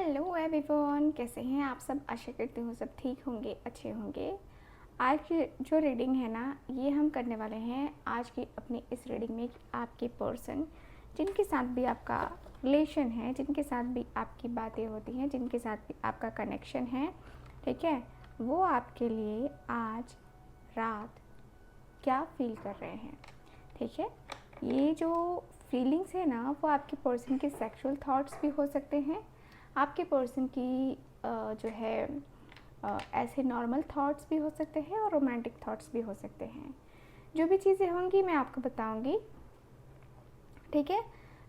Hello everyone, कैसे हैं आप सब। आशा करती हूँ सब ठीक होंगे, अच्छे होंगे। आज की जो रीडिंग है ना, ये हम करने वाले हैं आज की अपनी इस रीडिंग में कि आपके पर्सन जिनके साथ भी आपका रिलेशन है, जिनके साथ भी आपकी बातें होती हैं, जिनके साथ भी आपका कनेक्शन है, ठीक है, वो आपके लिए आज रात क्या फील कर रहे हैं। ठीक है, ये जो फीलिंग्स है ना, वो आपके पर्सन के सेक्सुअल थॉट्स भी हो सकते हैं, आपके पर्सन की जो है ऐसे नॉर्मल थॉट्स भी हो सकते हैं और रोमांटिक थॉट्स भी हो सकते हैं। जो भी चीज़ें होंगी मैं आपको बताऊंगी, ठीक है।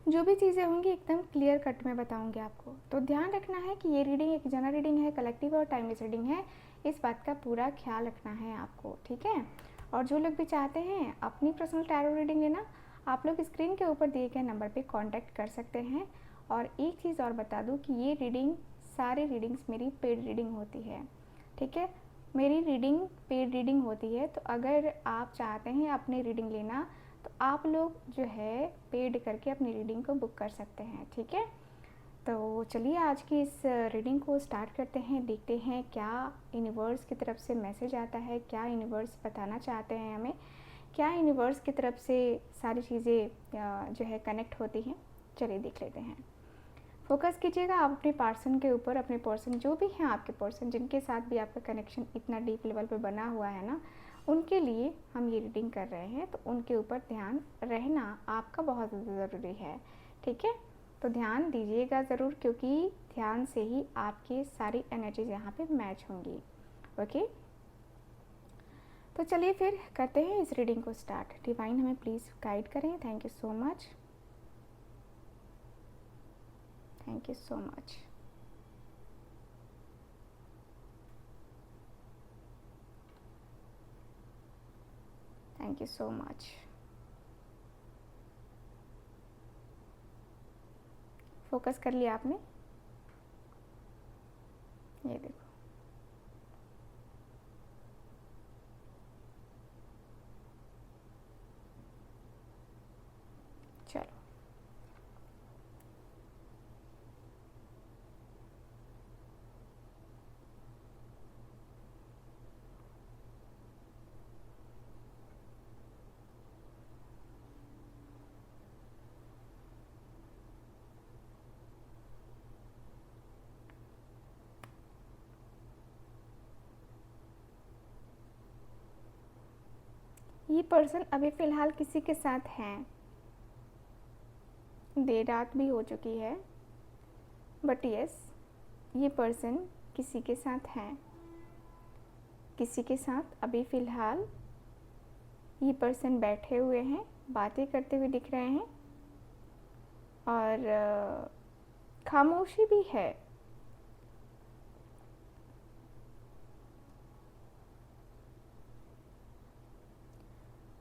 जो भी चीज़ें होंगी एकदम क्लियर कट में बताऊंगी आपको। तो ध्यान रखना है कि ये रीडिंग एक जनरल रीडिंग है, कलेक्टिव और टाइमलेस रीडिंग है। इस बात का पूरा ख्याल रखना है आपको, ठीक है। और जो लोग भी चाहते हैं अपनी पर्सनल टैरो रीडिंग लेना, आप लोग स्क्रीन के ऊपर दिए गए नंबर पे कांटेक्ट कर सकते हैं। और एक चीज़ और बता दूं कि ये रीडिंग, सारी रीडिंग्स मेरी पेड रीडिंग होती है, ठीक है। मेरी रीडिंग पेड रीडिंग होती है, तो अगर आप चाहते हैं अपनी रीडिंग लेना तो आप लोग जो है पेड करके अपनी रीडिंग को बुक कर सकते हैं, ठीक है। तो चलिए आज की इस रीडिंग को स्टार्ट करते हैं। देखते हैं क्या यूनिवर्स की तरफ से मैसेज आता है, क्या यूनिवर्स बताना चाहते हैं हमें, क्या यूनिवर्स की तरफ से सारी चीज़ें जो है कनेक्ट होती हैं। चलिए देख लेते हैं। फोकस कीजिएगा आप अपने पर्सन के ऊपर। अपने पर्सन जो भी हैं, आपके पर्सन जिनके साथ भी आपका कनेक्शन इतना डीप लेवल पे बना हुआ है ना, उनके लिए हम ये रीडिंग कर रहे हैं, तो उनके ऊपर ध्यान रहना आपका बहुत ज़रूरी है, ठीक है। तो ध्यान दीजिएगा ज़रूर, क्योंकि ध्यान से ही आपकी सारी एनर्जीज यहाँ पे मैच होंगी। ओके, तो चलिए फिर करते हैं इस रीडिंग को स्टार्ट। डिवाइन हमें प्लीज़ गाइड करें। Thank you so much, thank you so much. Thank you so much. Focus कर लिया आपने, ये देखो। चलो, ये पर्सन अभी फ़िलहाल किसी के साथ हैं, देर रात भी हो चुकी है, बट यस, ये पर्सन किसी के साथ हैं, किसी के साथ अभी फ़िलहाल ये पर्सन बैठे हुए हैं, बातें करते हुए दिख रहे हैं, और खामोशी भी है।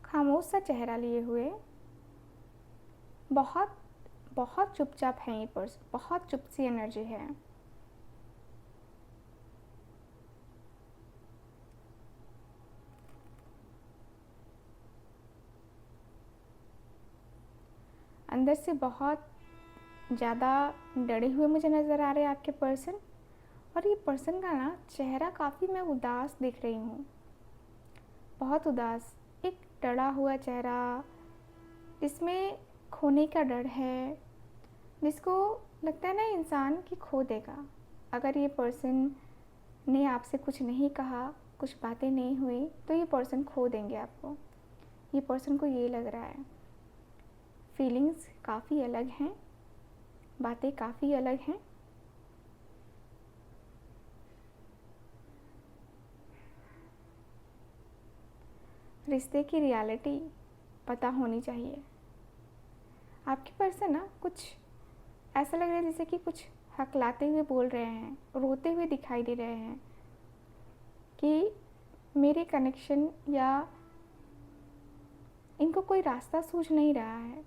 खामोश सा चेहरा लिए हुए, बहुत बहुत चुपचाप हैं ये पर्सन, बहुत चुप सी एनर्जी है। अंदर से बहुत ज़्यादा डरे हुए मुझे नज़र आ रहे हैं आपके पर्सन। और ये पर्सन का ना चेहरा काफ़ी मैं उदास दिख रही हूँ, बहुत उदास, एक डरा हुआ चेहरा, इसमें खोने का डर है, जिसको लगता है ना इंसान कि खो देगा। अगर ये पर्सन ने आपसे कुछ नहीं कहा, कुछ बातें नहीं हुई, तो ये पर्सन खो देंगे आपको। ये पर्सन को ये लग रहा है। फीलिंग्स काफ़ी अलग हैं, बातें काफ़ी अलग हैं। रिश्ते की रियलिटी पता होनी चाहिए। आपके पर्सन ना कुछ ऐसा लग रहा है जैसे कि कुछ हकलाते हुए बोल रहे हैं, रोते हुए दिखाई दे रहे हैं कि मेरे कनेक्शन या इनको कोई रास्ता सूझ नहीं रहा है,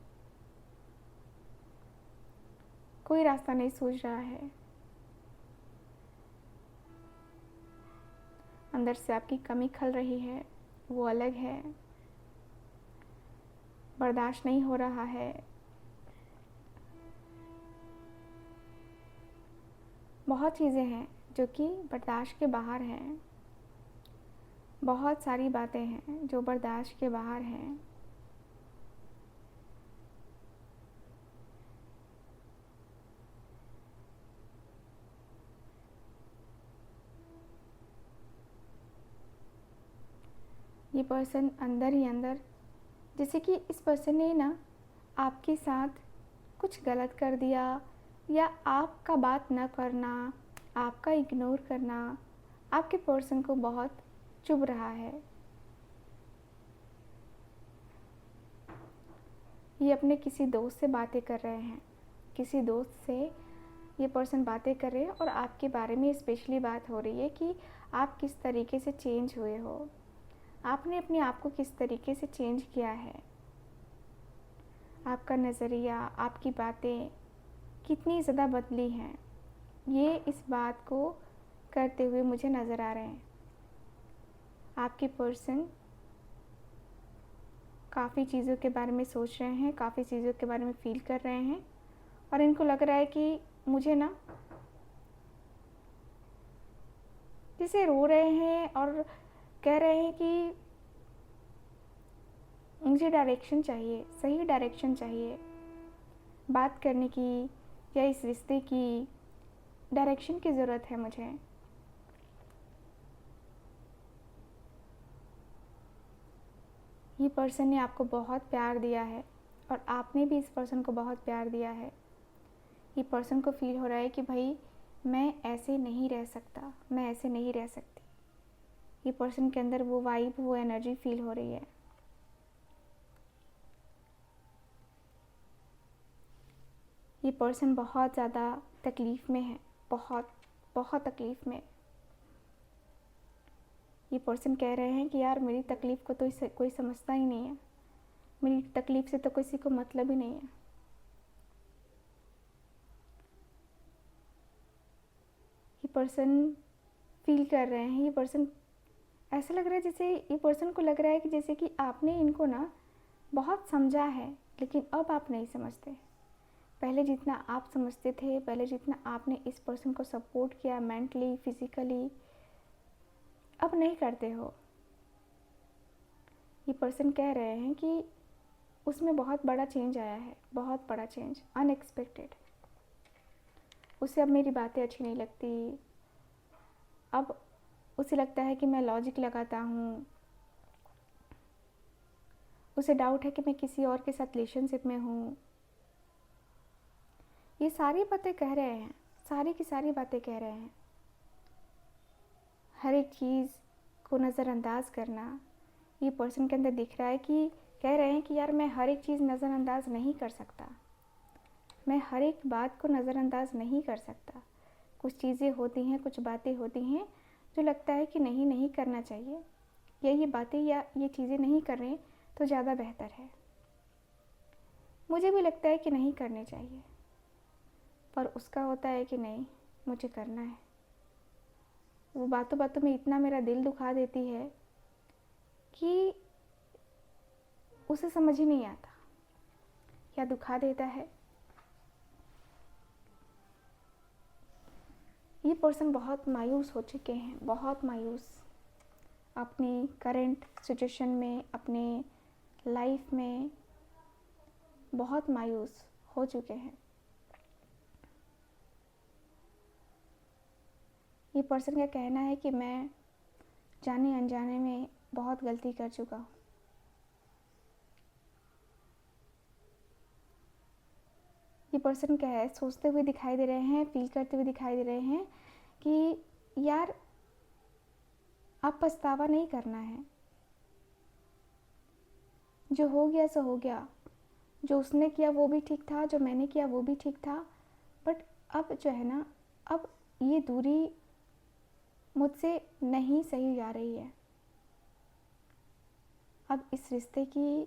कोई रास्ता नहीं सूझ रहा है। अंदर से आपकी कमी खल रही है, वो अलग है, बर्दाश्त नहीं हो रहा है। बहुत चीज़ें हैं जो कि बर्दाश्त के बाहर हैं, बहुत सारी बातें हैं जो बर्दाश्त के बाहर हैं। ये पर्सन अंदर ही अंदर, जैसे कि इस पर्सन ने ना आपके साथ कुछ गलत कर दिया, या आपका बात न करना, आपका इग्नोर करना आपके पर्सन को बहुत चुभ रहा है। ये अपने किसी दोस्त से बातें कर रहे हैं, किसी दोस्त से ये पर्सन बातें कर रहे हैं और आपके बारे में स्पेशली बात हो रही है कि आप किस तरीके से चेंज हुए हो, आपने अपने आप को किस तरीके से चेंज किया है, आपका नज़रिया, आपकी बातें कितनी ज़्यादा बदली हैं। ये इस बात को करते हुए मुझे नज़र आ रहे हैं। आपके पर्सन काफ़ी चीज़ों के बारे में सोच रहे हैं, काफ़ी चीज़ों के बारे में फ़ील कर रहे हैं, और इनको लग रहा है कि मुझे ना, जैसे रो रहे हैं और कह रहे हैं कि मुझे डायरेक्शन चाहिए, सही डायरेक्शन चाहिए बात करने की, या इस रिश्ते की डायरेक्शन की ज़रूरत है मुझे। ये पर्सन ने आपको बहुत प्यार दिया है और आपने भी इस पर्सन को बहुत प्यार दिया है। ये पर्सन को फील हो रहा है कि भाई मैं ऐसे नहीं रह सकता, मैं ऐसे नहीं रह सकती। ये पर्सन के अंदर वो वाइब, वो एनर्जी फील हो रही है। ये पर्सन बहुत ज़्यादा तकलीफ़ में है, बहुत बहुत तकलीफ़ में। ये पर्सन कह रहे हैं कि यार मेरी तकलीफ़ को तो इसे कोई समझता ही नहीं है, मेरी तकलीफ़ से तो किसी को मतलब ही नहीं है। ये पर्सन फील कर रहे हैं, ये पर्सन, ऐसा लग रहा है जैसे ये पर्सन को लग रहा है कि जैसे कि आपने इनको ना बहुत समझा है, लेकिन अब आप नहीं समझते। पहले जितना आप समझते थे, पहले जितना आपने इस पर्सन को सपोर्ट किया मेंटली, फिज़िकली, अब नहीं करते हो। ये पर्सन कह रहे हैं कि उसमें बहुत बड़ा चेंज आया है, बहुत बड़ा चेंज, अनएक्सपेक्टेड। उसे अब मेरी बातें अच्छी नहीं लगती, अब उसे लगता है कि मैं लॉजिक लगाता हूँ, उसे डाउट है कि मैं किसी और के साथ रिलेशनशिप में हूँ। ये सारी बातें कह रहे हैं, सारी की सारी बातें कह रहे हैं। हर एक चीज़ को नज़रअंदाज करना ये पर्सन के अंदर दिख रहा है कि कह रहे हैं कि यार मैं हर एक चीज़ नज़रअंदाज नहीं कर सकता, मैं हर एक बात को नज़रअंदाज नहीं कर सकता। कुछ चीज़ें होती हैं, कुछ बातें होती हैं जो लगता है कि नहीं नहीं करना चाहिए, या ये बातें या ये चीज़ें नहीं कर रहे तो ज़्यादा बेहतर है। मुझे भी लगता है कि नहीं करने चाहिए, पर उसका होता है कि नहीं मुझे करना है। वो बातों बातों में इतना मेरा दिल दुखा देती है कि उसे समझ ही नहीं आता क्या दुखा देता है। ये पर्सन बहुत मायूस हो चुके हैं, बहुत मायूस अपनी करंट सिचुएशन में, अपने लाइफ में बहुत मायूस हो चुके हैं। ये पर्सन का कहना है कि मैं जाने अनजाने में बहुत गलती कर चुका हूँ। ये पर्सन क्या है, सोचते हुए दिखाई दे रहे हैं, फील करते हुए दिखाई दे रहे हैं कि यार अब पछतावा नहीं करना है, जो हो गया सो हो गया, जो उसने किया वो भी ठीक था, जो मैंने किया वो भी ठीक था, बट अब जो है ना, अब ये दूरी मुझसे नहीं सही जा रही है। अब इस रिश्ते की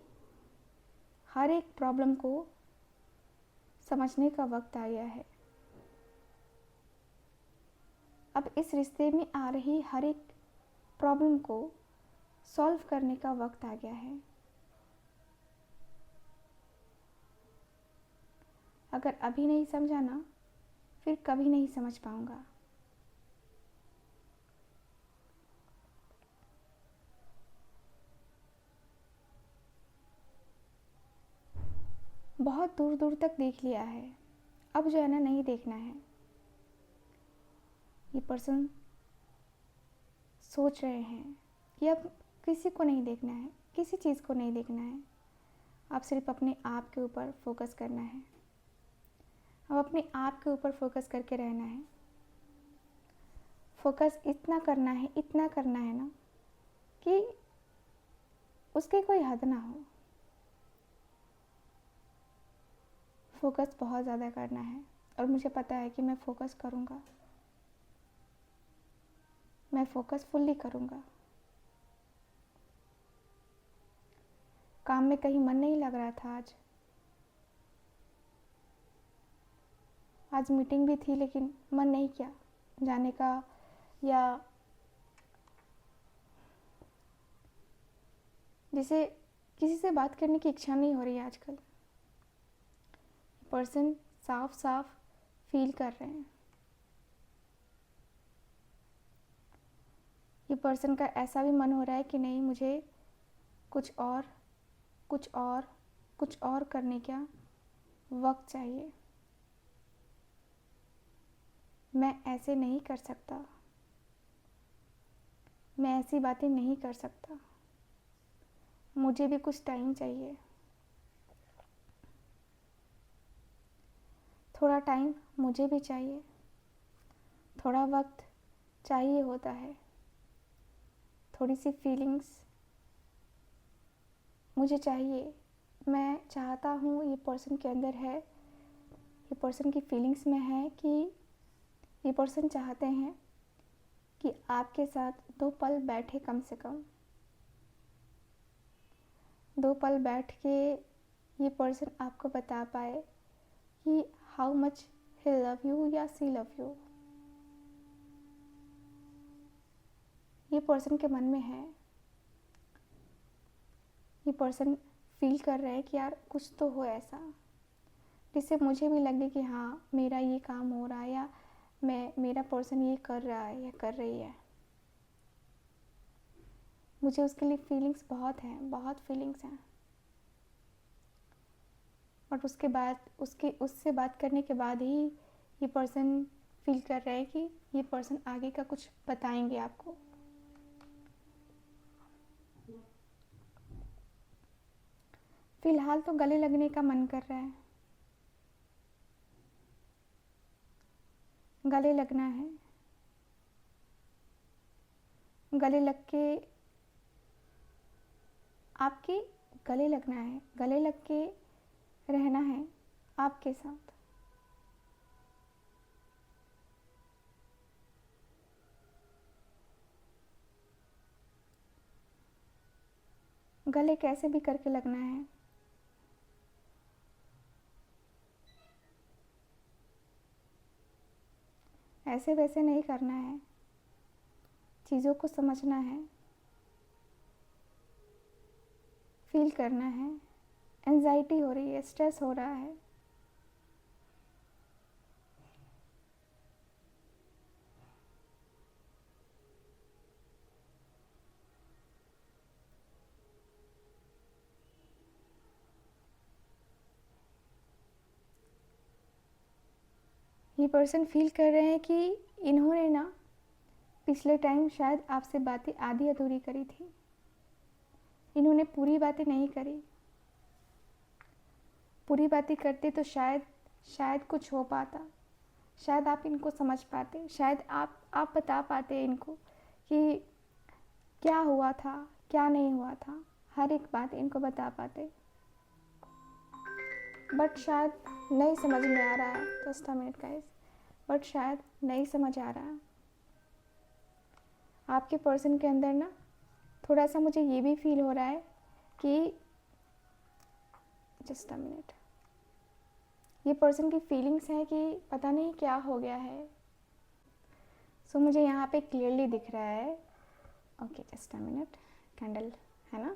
हर एक प्रॉब्लम को समझने का वक्त आ गया है। अब इस रिश्ते में आ रही हर एक प्रॉब्लम को सॉल्व करने का वक्त आ गया है। अगर अभी नहीं समझा ना, फिर कभी नहीं समझ पाऊँगा। बहुत दूर दूर तक देख लिया है, अब जो है ना नहीं देखना है। ये पर्सन सोच रहे हैं कि अब किसी को नहीं देखना है, किसी चीज़ को नहीं देखना है, अब सिर्फ अपने आप के ऊपर फोकस करना है। अब अपने आप के ऊपर फोकस करके रहना है। फोकस इतना करना है, इतना करना है ना कि उसकी कोई हद ना हो। फोकस बहुत ज़्यादा करना है और मुझे पता है कि मैं फोकस करूँगा, मैं फोकस फुल्ली करूँगा। काम में कहीं मन नहीं लग रहा था आज मीटिंग भी थी लेकिन मन नहीं किया जाने का, या जैसे किसी से बात करने की इच्छा नहीं हो रही है आजकल। पर्सन साफ साफ फील कर रहे हैं। ये पर्सन का ऐसा भी मन हो रहा है कि नहीं, मुझे कुछ और कुछ और कुछ और करने का वक्त चाहिए। मैं ऐसे नहीं कर सकता, मैं ऐसी बातें नहीं कर सकता, मुझे भी कुछ टाइम चाहिए। थोड़ा टाइम मुझे भी चाहिए, थोड़ा वक्त चाहिए होता है, थोड़ी सी फीलिंग्स मुझे चाहिए। मैं चाहता हूँ ये पर्सन के अंदर है, ये पर्सन की फीलिंग्स में है कि ये पर्सन चाहते हैं कि आपके साथ 2 पल बैठे, कम से कम 2 पल बैठ के ये पर्सन आपको बता पाए कि how much he love you या सी लव यू। ये पर्सन के मन में है, ये पर्सन फील कर रहे हैं कि यार कुछ तो हो ऐसा जिससे मुझे भी लगे कि हाँ मेरा ये काम हो रहा है, या मेरा पर्सन ये कर रहा है या कर रही है। मुझे उसके लिए फीलिंग्स बहुत हैं, बहुत फीलिंग्स हैं। और उसके बाद उससे बात करने के बाद ही ये पर्सन फील कर रहा है कि ये पर्सन आगे का कुछ बताएंगे आपको। फिलहाल तो गले लगने का मन कर रहा है, गले लगना है, गले लग के आपके गले लगना है, गले लग के रहना है आपके साथ। गले कैसे भी करके लगना है। ऐसे वैसे नहीं करना है, चीज़ों को समझना है, फील करना है। एंजाइटी हो रही है, स्ट्रेस हो रहा है, ये पर्सन फील कर रहे हैं कि इन्होंने ना पिछले टाइम शायद आपसे बातें आधी अधूरी करी थी, इन्होंने पूरी बातें नहीं करी। पूरी बातें करते तो शायद कुछ हो पाता, शायद आप इनको समझ पाते, शायद आप बता पाते इनको कि क्या हुआ था, क्या नहीं हुआ था, हर एक बात इनको बता पाते। बट शायद नहीं समझ में आ रहा है, just a minute guys, but शायद नहीं समझ आ रहा है। आपके पर्सन के अंदर ना थोड़ा सा मुझे ये भी फील हो रहा है कि जस्ट अ मिनट, ये पर्सन की फीलिंग्स है कि पता नहीं क्या हो गया है। सो मुझे यहाँ पे क्लियरली दिख रहा है, okay just a minute, candle है ना,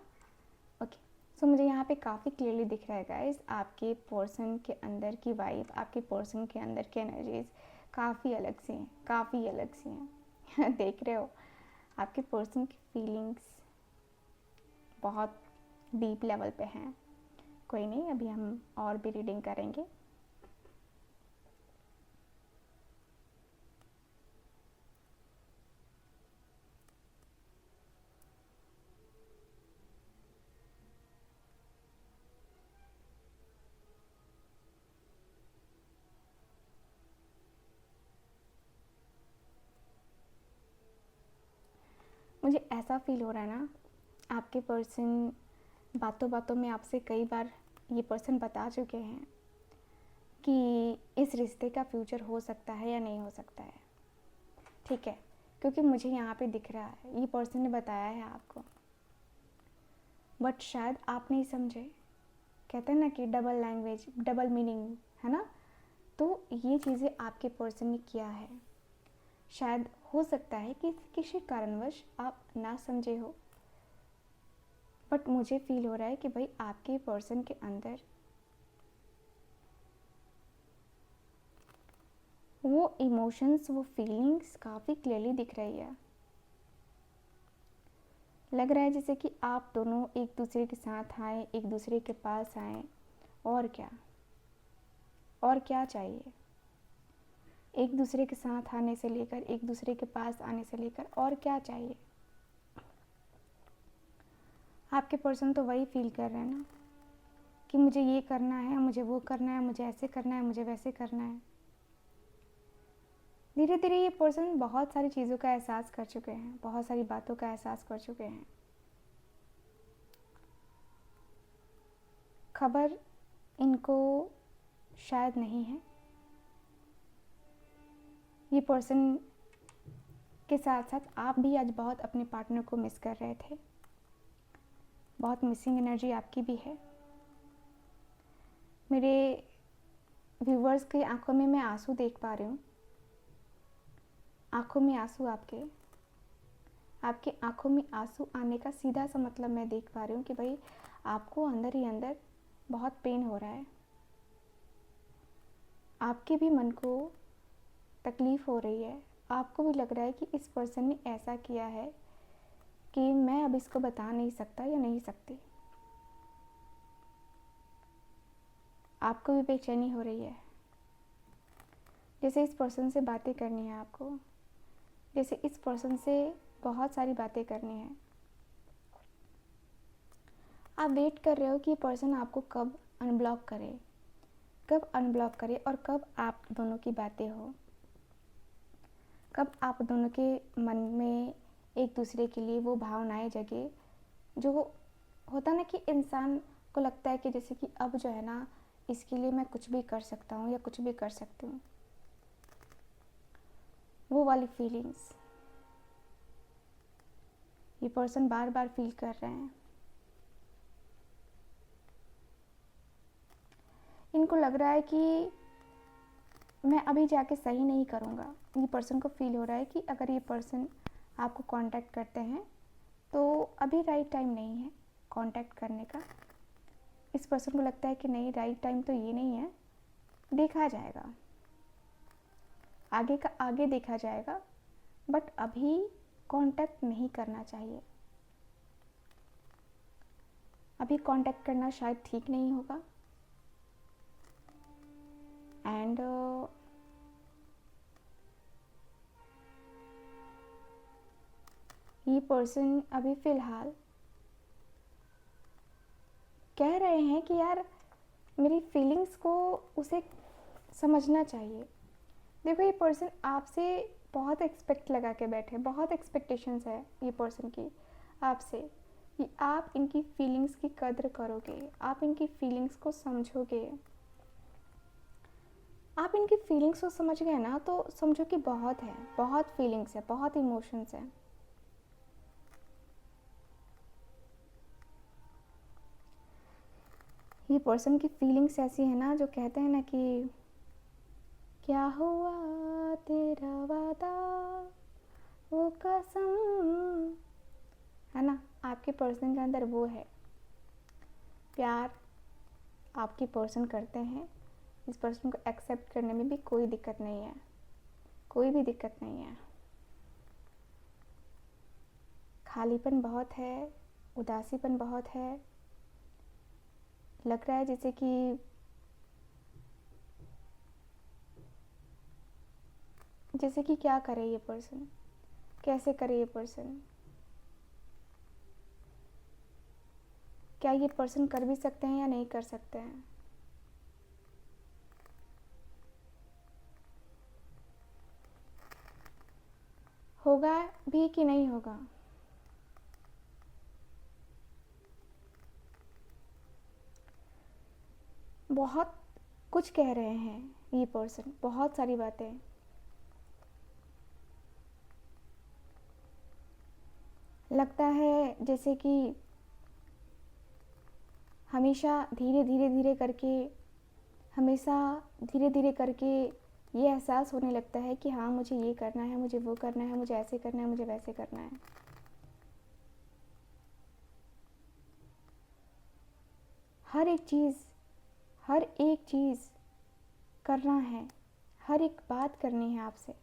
ओके। सो मुझे यहाँ पे काफ़ी क्लियरली दिख रहा है गाइस, आपके पर्सन के अंदर की वाइब, आपके पर्सन के अंदर की एनर्जीज काफ़ी अलग सी हैं, काफ़ी अलग सी हैं। देख रहे हो आपके पर्सन की फीलिंग्स बहुत डीप लेवल पे हैं। कोई नहीं, अभी हम और भी रीडिंग करेंगे। मुझे ऐसा फील हो रहा है ना, आपके पर्सन बातों बातों में आपसे कई बार ये पर्सन बता चुके हैं कि इस रिश्ते का फ्यूचर हो सकता है या नहीं हो सकता है। ठीक है, क्योंकि मुझे यहाँ पे दिख रहा है ये पर्सन ने बताया है आपको, बट शायद आप नहीं समझे। कहते हैं ना कि डबल लैंग्वेज डबल मीनिंग, है ना। तो ये चीज़ें आपके पर्सन ने किया है। शायद हो सकता है कि किसी कारणवश आप ना समझे हो, बट मुझे फील हो रहा है कि भाई आपके पर्सन के अंदर वो इमोशंस, वो फीलिंग्स काफ़ी क्लियरली दिख रही है। लग रहा है जैसे कि आप दोनों एक दूसरे के साथ आए, एक दूसरे के पास आए, और क्या, और क्या चाहिए। एक दूसरे के साथ आने से लेकर, एक दूसरे के पास आने से लेकर और क्या चाहिए। आपके पर्सन तो वही फील कर रहे हैं ना कि मुझे ये करना है, मुझे वो करना है, मुझे ऐसे करना है, मुझे वैसे करना है। धीरे धीरे ये पर्सन बहुत सारी चीज़ों का एहसास कर चुके हैं, बहुत सारी बातों का एहसास कर चुके हैं। खबर इनको शायद नहीं है। ये पर्सन के साथ साथ आप भी आज बहुत अपने पार्टनर को मिस कर रहे थे। बहुत मिसिंग एनर्जी आपकी भी है। मेरे व्यूवर्स की आंखों में मैं आंसू देख पा रही हूँ। आंखों में आंसू, आपके आंखों में आंसू आने का सीधा सा मतलब मैं देख पा रही हूँ कि भाई आपको अंदर ही अंदर बहुत पेन हो रहा है। आपके भी मन को तकलीफ़ हो रही है। आपको भी लग रहा है कि इस पर्सन ने ऐसा किया है कि मैं अब इसको बता नहीं सकता या नहीं सकती। आपको भी बेचैनी हो रही है। जैसे इस पर्सन से बातें करनी है आपको, जैसे इस पर्सन से बहुत सारी बातें करनी है। आप वेट कर रहे हो कि ये पर्सन आपको कब अनब्लॉक करे, कब अनब्लॉक करे और कब आप दोनों की बातें हो, कब आप दोनों के मन में एक दूसरे के लिए वो भावनाएं जगे जो होता ना कि इंसान को लगता है कि जैसे कि अब जो है ना इसके लिए मैं कुछ भी कर सकता हूँ या कुछ भी कर सकती हूँ। वो वाली फीलिंग्स ये पर्सन बार बार फील कर रहे हैं। इनको लग रहा है कि मैं अभी जाके सही नहीं करूँगा। ये पर्सन को फील हो रहा है कि अगर ये पर्सन आपको कांटेक्ट करते हैं तो अभी राइट टाइम नहीं है कांटेक्ट करने का। इस पर्सन को लगता है कि नहीं, राइट टाइम तो ये नहीं है, देखा जाएगा, आगे का आगे देखा जाएगा, बट अभी कांटेक्ट नहीं करना चाहिए। अभी कांटेक्ट करना शायद ठीक नहीं होगा। एंड ये पर्सन अभी फ़िलहाल कह रहे हैं कि यार मेरी फीलिंग्स को उसे समझना चाहिए। देखो ये पर्सन आपसे बहुत एक्सपेक्ट लगा के बैठे, बहुत एक्सपेक्टेशंस है ये पर्सन की आपसे कि आप इनकी फीलिंग्स की कद्र करोगे, आप इनकी फीलिंग्स को समझोगे। आप इनकी फीलिंग्स को समझ गए ना तो समझो कि बहुत है, बहुत फीलिंग्स है, बहुत इमोशंस है। ये पर्सन की फीलिंग्स ऐसी है ना जो कहते हैं ना कि क्या हुआ तेरा वादा वो कसम, है ना। आपके पर्सन के अंदर वो है। प्यार आपके पर्सन करते हैं, इस पर्सन को एक्सेप्ट करने में भी कोई दिक्कत नहीं है। कोई भी दिक्कत नहीं है। खालीपन बहुत है, उदासीपन बहुत है, लग रहा है जैसे कि क्या करे ये पर्सन, कैसे करे ये पर्सन, क्या ये पर्सन कर भी सकते हैं या नहीं कर सकते हैं। होगा भी कि नहीं होगा, बहुत कुछ कह रहे हैं ये पर्सन, बहुत सारी बातें। लगता है जैसे कि हमेशा धीरे धीरे धीरे करके, हमेशा धीरे धीरे करके ये एहसास होने लगता है कि हाँ मुझे ये करना है, मुझे वो करना है, मुझे ऐसे करना है, मुझे वैसे करना है। हर एक चीज़ करना है, हर एक बात करनी है आपसे।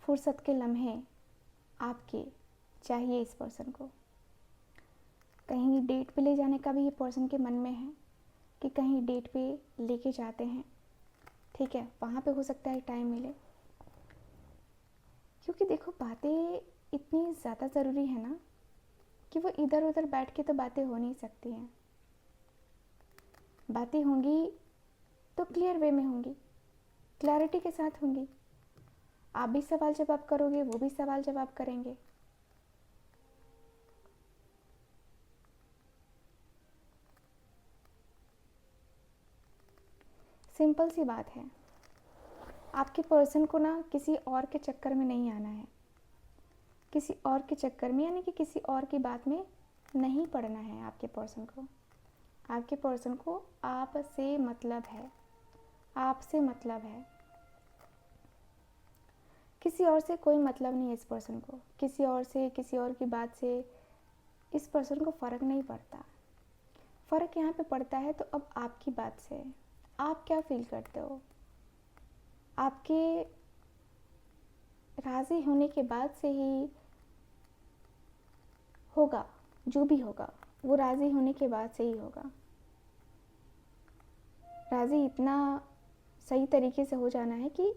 फुर्सत के लम्हे आपके चाहिए इस पर्सन को। कहीं डेट पे ले जाने का भी ये पर्सन के मन में है कि कहीं डेट पे लेके जाते हैं, ठीक है, वहाँ पे हो सकता है टाइम मिले। क्योंकि देखो बातें इतनी ज़्यादा ज़रूरी है ना कि वो इधर उधर बैठ के तो बातें हो नहीं सकती हैं। बातें होंगी तो क्लियर वे में होंगी, क्लैरिटी के साथ होंगी। आप भी सवाल जवाब करोगे, वो भी सवाल जवाब करेंगे। सिंपल सी बात है, आपके पर्सन को ना किसी और के चक्कर में नहीं आना है, किसी और के चक्कर में यानी कि किसी और की बात में नहीं पड़ना है। आपके पर्सन को आपसे मतलब है, आपसे मतलब है। किसी और से कोई मतलब नहीं है इस पर्सन को, किसी और से, किसी और की बात से इस पर्सन को फ़र्क नहीं पड़ता। फ़र्क यहाँ पे पड़ता है तो अब आपकी बात से, आप क्या फील करते हो। आपके राज़ी होने के बाद से ही होगा, जो भी होगा वो राज़ी होने के बाद से ही होगा। राज़ी इतना सही तरीके से हो जाना है कि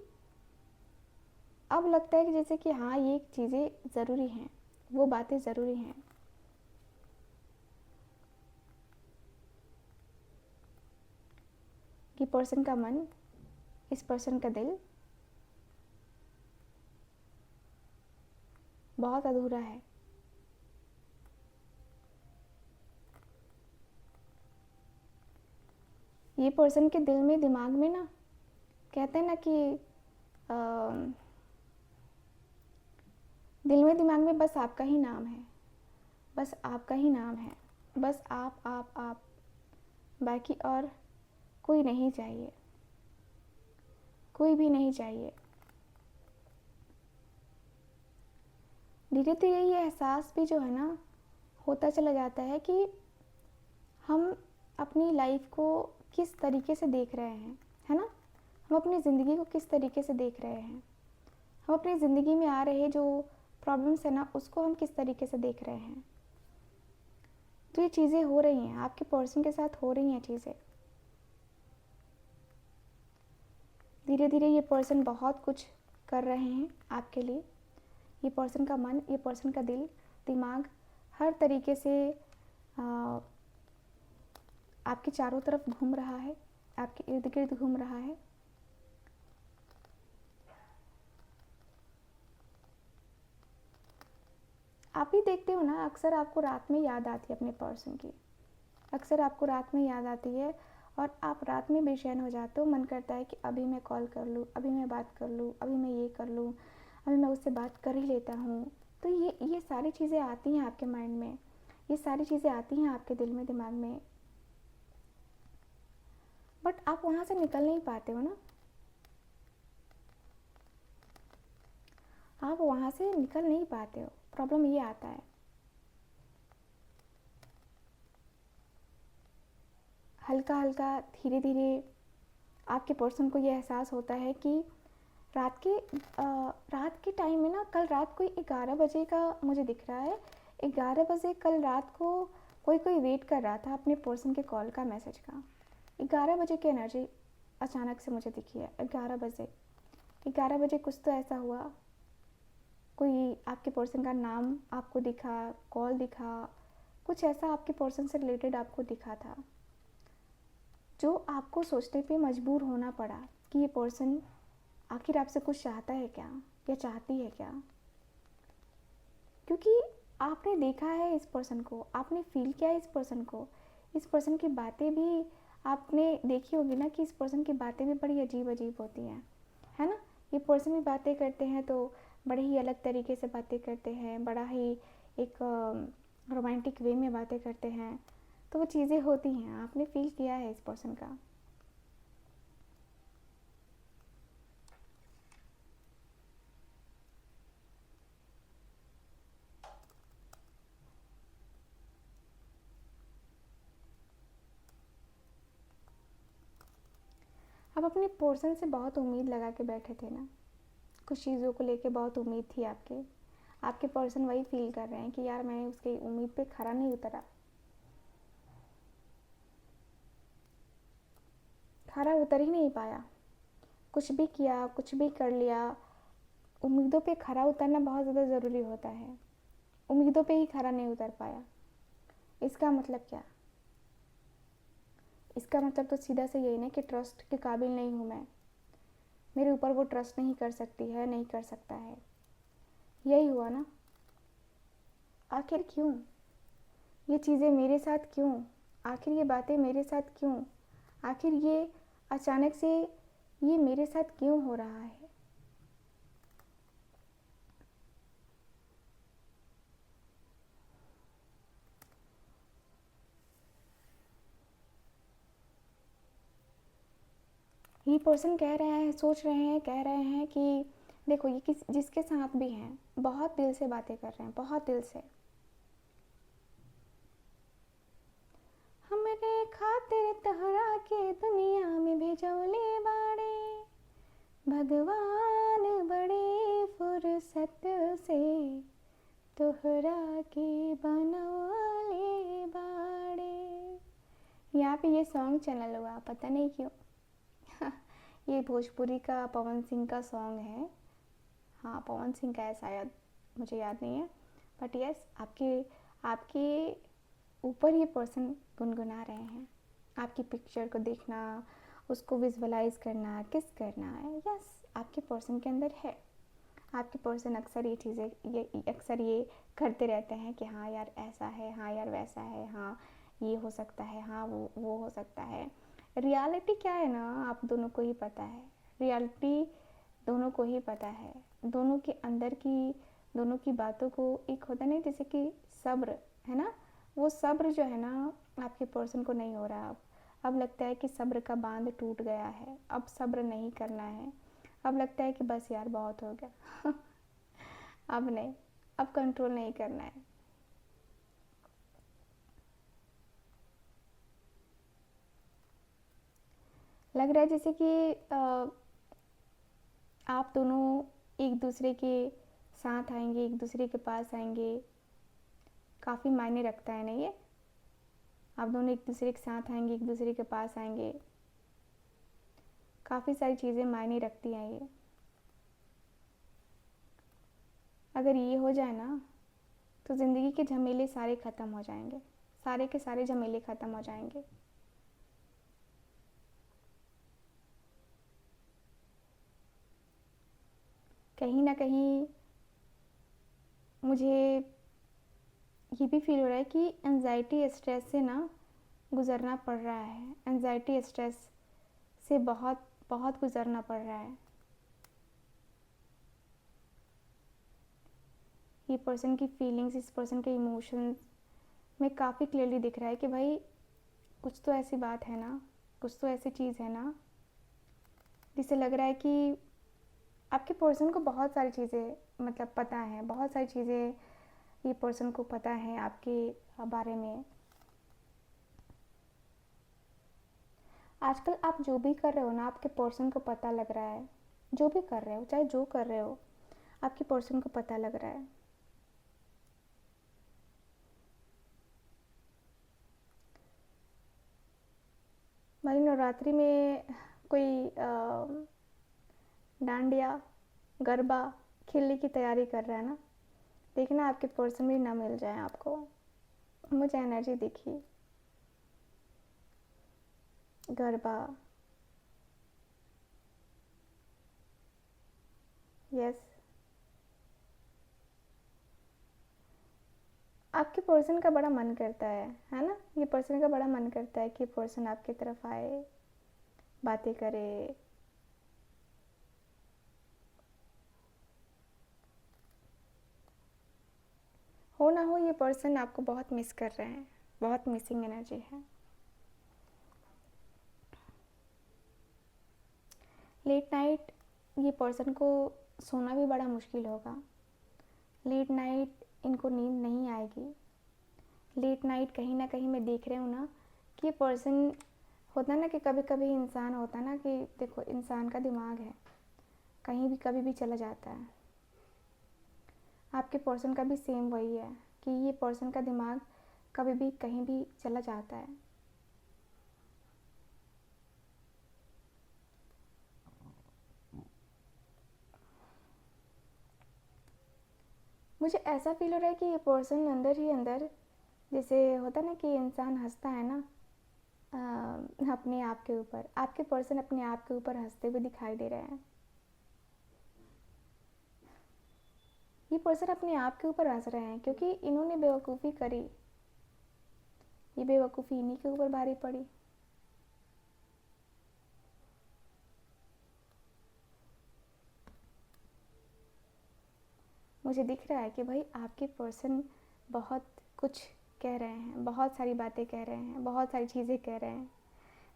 अब लगता है कि जैसे कि हाँ ये चीज़ें ज़रूरी हैं, वो बातें ज़रूरी हैं। कि पर्सन का मन, इस पर्सन का दिल बहुत अधूरा है। ये पर्सन के दिल में, दिमाग में ना, कहते हैं ना कि दिल में दिमाग में बस आपका ही नाम है, बस आपका ही नाम है, बस आप, बाकी और कोई नहीं चाहिए, कोई भी नहीं चाहिए। धीरे धीरे ये एहसास भी जो है ना होता चला जाता है कि हम अपनी लाइफ को किस तरीके से देख रहे हैं, है ना। हम अपनी ज़िंदगी को किस तरीके से देख रहे हैं, हम अपनी ज़िंदगी में आ रहे जो प्रॉब्लम्स है ना उसको हम किस तरीके से देख रहे हैं। तो ये चीज़ें हो रही हैं, आपके पर्सन के साथ हो रही हैं चीज़ें। धीरे धीरे ये पर्सन बहुत कुछ कर रहे हैं आपके लिए। ये पर्सन का मन, ये पर्सन का दिल, दिमाग हर तरीके से आपके चारों तरफ घूम रहा है, आपके इर्द गिर्द घूम रहा है। आप ही देखते हो ना, अक्सर आपको रात में याद आती है अपने पर्सन की, अक्सर आपको रात में याद आती है और आप रात में बेचैन हो जाते हो। मन करता है कि अभी मैं कॉल कर लूँ, अभी मैं बात कर लूँ, अभी मैं ये कर लूँ, अभी मैं उससे बात कर ही लेता हूँ। तो ये सारी चीज़ें आती हैं आपके माइंड में, ये सारी चीज़ें आती हैं आपके दिल में, दिमाग में, बट आप वहाँ से निकल नहीं पाते हो ना, आप वहाँ से निकल नहीं पाते हो। प्रॉब्लम ये आता है। हल्का हल्का, धीरे धीरे आपके पर्सन को ये एहसास होता है कि रात के टाइम में ना, कल रात कोई 11 बजे का मुझे दिख रहा है। 11 बजे कल रात को कोई वेट कर रहा था अपने पर्सन के कॉल का, मैसेज का। 11 बजे की एनर्जी अचानक से मुझे दिखी है। 11 बजे कुछ तो ऐसा हुआ, कोई आपके पर्सन का नाम आपको दिखा, कॉल दिखा, कुछ ऐसा आपके पर्सन से रिलेटेड आपको दिखा था, जो आपको सोचने पे मजबूर होना पड़ा कि ये पर्सन आखिर आपसे कुछ चाहता है क्या, या चाहती है क्या। क्योंकि आपने देखा है इस पर्सन को, आपने फील किया है इस पर्सन को, इस पर्सन की बातें भी आपने देखी होगी ना, कि इस पर्सन की बातें भी बड़ी अजीब अजीब होती हैं, है ना। ये पर्सन भी बातें करते हैं तो बड़े ही अलग तरीके से बातें करते हैं, बड़ा ही एक रोमांटिक वे में बातें करते हैं। तो वो चीज़ें होती हैं, आपने फील किया है इस पर्सन का। आप अपने पर्सन से बहुत उम्मीद लगा के बैठे थे ना, कुछ चीज़ों को लेके बहुत उम्मीद थी आपके। आपके पर्सन वही फील कर रहे हैं कि यार मैं उसकी उम्मीद पे खरा नहीं उतरा, खरा उतर ही नहीं पाया। कुछ भी किया, कुछ भी कर लिया, उम्मीदों पे खरा उतरना बहुत ज़्यादा ज़रूरी होता है। उम्मीदों पे ही खरा नहीं उतर पाया। इसका मतलब क्या? इसका मतलब तो सीधा से यही ना कि ट्रस्ट के काबिल नहीं हूँ मैं, मेरे ऊपर वो ट्रस्ट नहीं कर सकती है, नहीं कर सकता है। यही हुआ ना। आखिर क्यों ये चीज़ें मेरे साथ, क्यों आखिर ये बातें मेरे साथ, क्यों आखिर ये अचानक से ये मेरे साथ क्यों हो रहा है। ये पर्सन कह रहे हैं, सोच रहे हैं, कह रहे हैं कि देखो, ये जिसके साथ भी हैं बहुत दिल से बातें कर रहे हैं, बहुत दिल से। हमरे खातिर तहरा के दुनिया में भेजौले बाड़े, भगवान बड़े फुर्सत से तोहरा के बनौले बाड़े। यहाँ पे ये सॉन्ग चैनल हुआ, पता नहीं क्यों। ये भोजपुरी का पवन सिंह का सॉन्ग है। हाँ, पवन सिंह का है शायद, मुझे याद नहीं है। बट यस, आपके आपके ऊपर ये पर्सन गुनगुना रहे हैं। आपकी पिक्चर को देखना, उसको विजुअलाइज करना, किस करना है, यस आपके पर्सन के अंदर है। आपके पर्सन अक्सर ये चीज़ें, ये अक्सर ये करते रहते हैं कि हाँ यार ऐसा है, हाँ यार वैसा है, हाँ ये हो सकता है, हाँ वो हो सकता है। रियलिटी क्या है ना, आप दोनों को ही पता है। रियलिटी दोनों को ही पता है। दोनों के अंदर की, दोनों की बातों को, एक होता नहीं जैसे कि सब्र है ना, वो सब्र जो है ना आपके पर्सन को नहीं हो रहा। अब लगता है कि सब्र का बांध टूट गया है, अब सब्र नहीं करना है। अब लगता है कि बस यार बहुत हो गया। अब नहीं, अब कंट्रोल नहीं करना है। लग रहा है जैसे कि आप दोनों एक दूसरे के साथ आएंगे, एक दूसरे के पास आएंगे। काफ़ी मायने रखता है ना ये। आप दोनों एक दूसरे के साथ आएंगे, एक दूसरे के पास आएंगे। काफ़ी सारी चीज़ें मायने रखती हैं ये। अगर ये हो जाए ना, तो ज़िंदगी के झमेले सारे ख़त्म हो जाएंगे, सारे के सारे झमेले ख़त्म हो जाएंगे। कहीं ना कहीं मुझे ये भी फील हो रहा है कि एंजाइटी स्ट्रेस से ना गुज़रना पड़ रहा है। एंजाइटी स्ट्रेस से बहुत बहुत गुज़रना पड़ रहा है। ये पर्सन की फीलिंग्स, इस पर्सन के इमोशंस में काफ़ी क्लियरली दिख रहा है कि भाई कुछ तो ऐसी बात है ना, कुछ तो ऐसी चीज़ है ना, जिससे लग रहा है कि आपके पर्सन को बहुत सारी चीज़ें मतलब पता है, बहुत सारी चीज़ें ये पर्सन को पता है आपके बारे में। आजकल आप जो भी कर रहे हो ना, आपके पर्सन को पता लग रहा है। जो भी कर रहे हो, चाहे जो कर रहे हो, आपके पर्सन को पता लग रहा है। भाई नवरात्रि में कोई डांडिया गरबा खेलने की तैयारी कर रहा है ना, देखना आपके पर्सन भी ना मिल जाए आपको। मुझे एनर्जी दिखी, गरबा, यस। आपके पर्सन का बड़ा मन करता है ना, ये पर्सन का बड़ा मन करता है कि पर्सन आपकी तरफ आए, बातें करे। हो ना हो, ये पर्सन आपको बहुत मिस कर रहे हैं, बहुत मिसिंग एनर्जी है। लेट नाइट ये पर्सन को सोना भी बड़ा मुश्किल होगा। लेट नाइट इनको नींद नहीं आएगी। लेट नाइट कहीं ना कहीं मैं देख रही हूँ ना कि ये पर्सन, होता है ना कि कभी कभी इंसान होता है ना कि देखो इंसान का दिमाग है, कहीं भी कभी भी चला जाता है। आपके पर्सन का भी सेम वही है कि ये पर्सन का दिमाग कभी भी कहीं भी चला जाता है। मुझे ऐसा फील हो रहा है कि ये पर्सन अंदर ही अंदर, जैसे होता है ना कि इंसान हंसता है ना अपने आप के ऊपर, आपके पर्सन अपने आप के ऊपर हंसते हुए दिखाई दे रहे हैं। ये पर्सन अपने आप के ऊपर हंस रहे हैं क्योंकि इन्होंने बेवकूफ़ी करी, ये बेवकूफ़ी इन्हीं के ऊपर भारी पड़ी। मुझे दिख रहा है कि भाई आपके पर्सन बहुत कुछ कह रहे हैं, बहुत सारी बातें कह रहे हैं, बहुत सारी चीज़ें कह रहे हैं,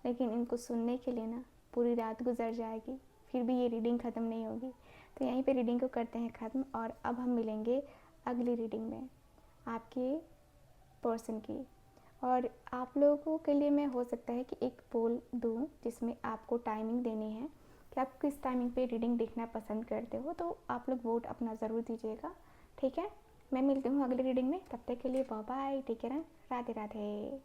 लेकिन इनको सुनने के लिए ना पूरी रात गुजर जाएगी, फिर भी ये रीडिंग ख़त्म नहीं होगी। तो यहीं पे रीडिंग को करते हैं ख़त्म, और अब हम मिलेंगे अगली रीडिंग में आपके पर्सन की। और आप लोगों के लिए मैं हो सकता है कि एक पोल दूँ जिसमें आपको टाइमिंग देनी है कि आप किस टाइमिंग पे रीडिंग देखना पसंद करते हो, तो आप लोग वोट अपना ज़रूर दीजिएगा, ठीक है। मैं मिलती हूँ अगली रीडिंग में, तब तक के लिए bye bye, take care, Radhe Radhe.